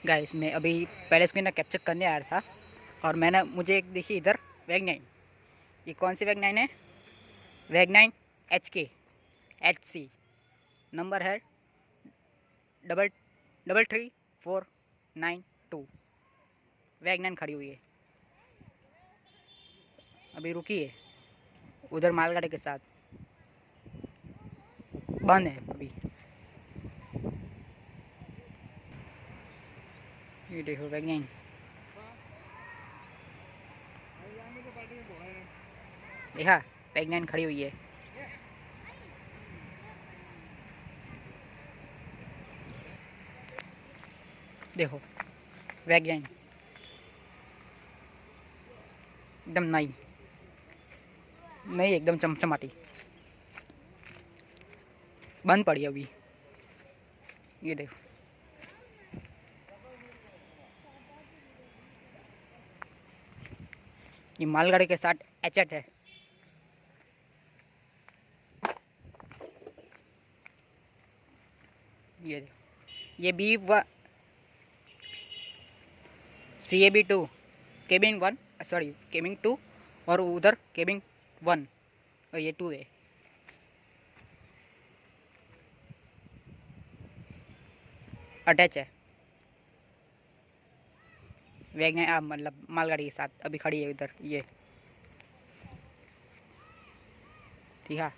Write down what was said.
Guys मैं अभी पहले स्क्रीन कैप्चर करने आया था और मुझे एक देखी इधर वैग 9। ये कौन सी वैग 9 है? वैग 9 HK नंबर है 333492। वैग 9 खड़ी हुई है, अभी रुकी है उधर मालगाड़ी के साथ, बंद है अभी। ये देखो वैग 9, देखा वैग 9 खड़ी हुई है। देखो वैग 9 एकदम नई नई, एकदम चमचमाटी, बंद पड़ी अभी। ये देखो ये मालगाड़ी के साथ एचएट है। ये देखो ये CAB 2 केबिन 1, सॉरी केबिन 2, और उधर केबिन 1 और ये 2 है। अटैच है वैग 9 मतलब मालगाड़ी के साथ अभी खड़ी है उधर ये, ठीक है।